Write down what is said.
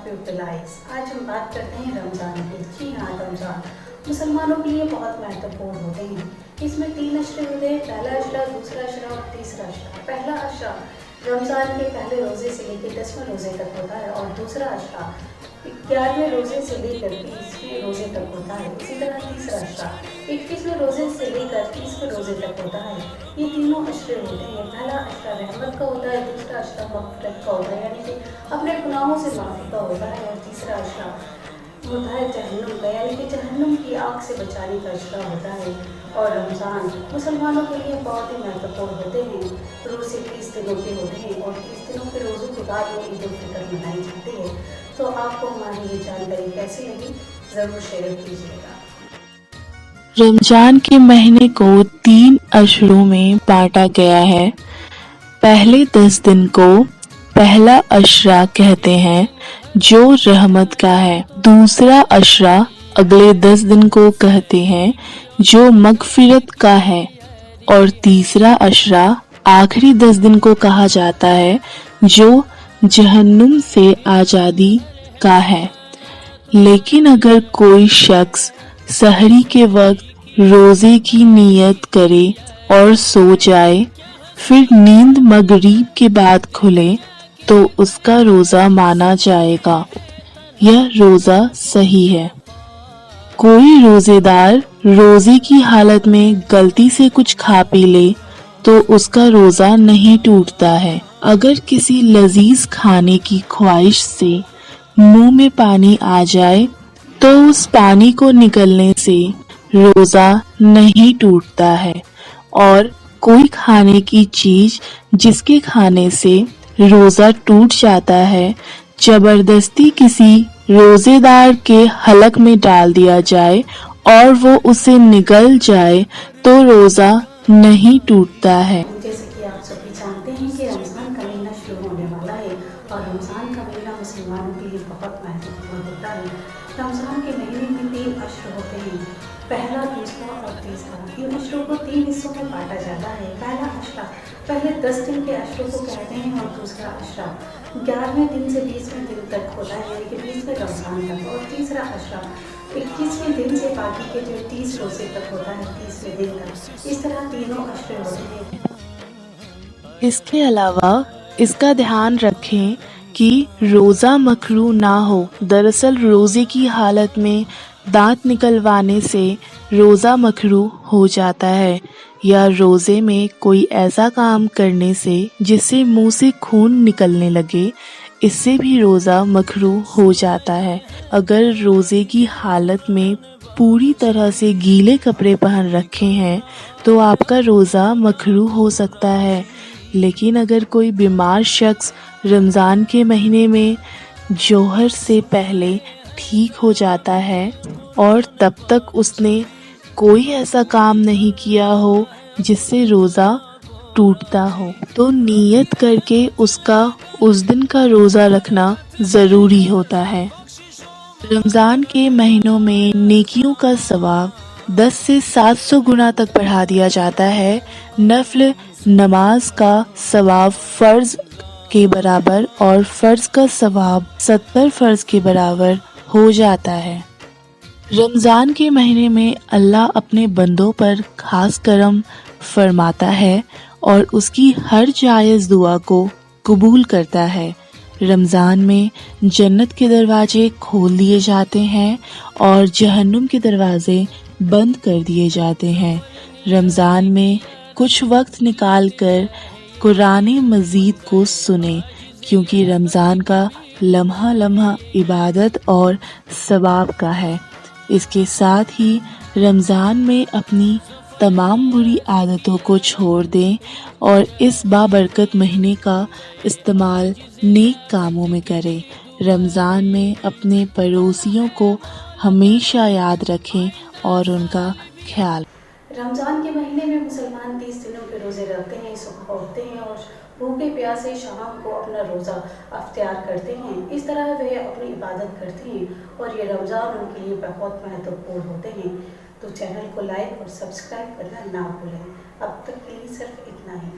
pupilize. آج ہم بات کرتے ہیں رمضان کی. جی ہاں، رمضان مسلمانوں کے لیے بہت مہتوپورن ہوتے ہیں. اس میں 3 اشرے ہوتے ہیں، پہلا اشرا، دوسرا اشرا اور تیسرا اشرا. پہلا اشرا رمضان کے پہلے روزے سے لے کے 10ویں روزے تک ہوتا ہے، اور دوسرا اشرا 11ویں روزے سے لے کر 20ویں روزے تک ہوتا ہے. اسی طرح تیسرا اشرا 21ویں روزے سے لے کر 30ویں روزے تک ہوتا ہے. یہ تینوں اشرے ہوتے ہیں. پہلا اشرا رحمت کا ہوتا ہے، دوسرا اشرا مغفرت کا ہوتا ہے، یعنی کہ اپنے گناہوں سے معافی کا ہوتا ہے، اور تیسرا اشرا ہوتا ہے جہنم کا، یعنی کہ جہنم کی آگ سے بچانے کا اشرا ہوتا ہے. اور رمضان مسلمانوں کے لیے بہت ہی مہتوپورن ہوتے ہیں. روزے 30 دنوں کے ہوتے ہیں، اور 30 دنوں کے روزوں کے بعد میں عید الفطر منائی جاتی ہے. تو آپ کو ہماری یہ جانکاری کیسی لگی، ضرور شیئر کیجیے گا. رمضان کے مہینے کو 3 اشروں میں بانٹا گیا ہے. پہلے 10 دن کو پہلا اشرا کہتے ہیں جو رحمت کا ہے. دوسرا اشرا اگلے 10 دن کو کہتے ہیں جو مغفرت کا ہے، اور تیسرا اشرا آخری 10 دن کو کہا جاتا ہے جو جہنم سے آزادی کا ہے. لیکن اگر کوئی شخص سحری کے وقت روزے کی نیت کرے اور سو جائے، پھر نیند مغرب کے بعد کھلے تو اس کا روزہ مانا جائے گا. یہ روزہ صحیح ہے. کوئی روزے دار روزے کی حالت میں غلطی سے کچھ کھا پی لے تو اس کا روزہ نہیں ٹوٹتا ہے. اگر کسی لذیذ کھانے کی خواہش سے منہ میں پانی آ جائے تو اس پانی کو نکلنے سے روزہ نہیں ٹوٹتا ہے. اور کوئی کھانے کی چیز جس کے کھانے سے روزہ ٹوٹ جاتا ہے زبردستی کسی روزے دار کے حلق میں ڈال دیا جائے اور وہ اسے نگل جائے تو روزہ نہیں ٹوٹتا ہے. جیسے کہ آپ سبھی جانتے ہیں کہ رمضان کا مہینہ شروع ہونے والا ہے، اور رمضان کا مہینہ مسلمانوں کے لیے بہت مہتوپورن ہوتا ہے. رمضان کے مہینے میں 3 اشر ہوتے ہیں، پہلا، دوسرا اور تیسرا. ان اشروں کو 3 حصوں میں بانٹا جاتا ہے. پہلا اشرا پہلے 10 دن کے اشروں کو کہتے ہیں، اور دوسرا اشرا 11ویں دن سے 20ویں دن تک ہوتا ہے، یعنی کہ 20ویں رمضان تک. اور تیسرا اشرا 21ویں دن سے باقی کے جو 30 روزے تک ہوتا ہے، 30ویں دن تک. اس طرح تینوں اشرے ہوتے ہیں. اس کے علاوہ اس کا دھیان رکھیں کہ روزہ مکروہ نہ ہو. دراصل روزے کی حالت میں دانت نکلوانے سے روزہ مکروہ ہو جاتا ہے، یا روزے میں کوئی ایسا کام کرنے سے جس سے منہ سے خون نکلنے لگے، اس سے بھی روزہ مکروہ ہو جاتا ہے. اگر روزے کی حالت میں پوری طرح سے گیلے کپڑے پہن رکھے ہیں تو آپ کا روزہ مکروہ ہو سکتا ہے. لیکن اگر کوئی بیمار شخص رمضان کے مہینے میں جوہر سے پہلے ٹھیک ہو جاتا ہے اور تب تک اس نے کوئی ایسا کام نہیں کیا ہو جس سے روزہ ٹوٹتا ہو، تو نیت کر کے اس دن کا روزہ رکھنا ضروری ہوتا ہے. رمضان کے مہینوں میں نیکیوں کا ثواب 10 سے 700 گنا تک بڑھا دیا جاتا ہے. نفل نماز کا ثواب فرض کے برابر اور فرض کا ثواب 70 فرض کے برابر ہو جاتا ہے. رمضان کے مہینے میں اللہ اپنے بندوں پر خاص کرم فرماتا ہے اور اس کی ہر جائز دعا کو قبول کرتا ہے. رمضان میں جنت کے دروازے کھول دیے جاتے ہیں اور جہنم کے دروازے بند کر دیے جاتے ہیں. رمضان میں کچھ وقت نکال کر قرآن مجید کو سنیں، کیونکہ رمضان کا لمحہ لمحہ عبادت اور ثواب کا ہے. اس کے ساتھ ہی رمضان میں اپنی تمام بری عادتوں کو چھوڑ دیں اور اس بابرکت مہینے کا استعمال نیک کاموں میں کریں. رمضان میں اپنے پڑوسیوں کو ہمیشہ یاد رکھیں اور ان کا خیال. رمضان کے مہینے میں مسلمان 30 دنوں کے روزے رکھتے ہیں. صبح اٹھتے ہیں اور بھوکے پیاسے شام کو اپنا روزہ افطار کرتے ہیں. اس طرح وہ اپنی عبادت کرتے ہیں، اور یہ رمضان ان کے لیے بہت مہتوپورن ہوتے ہیں. تو چینل کو لائک اور سبسکرائب کرنا نہ بھولیں. اب تک کے لیے صرف اتنا ہی.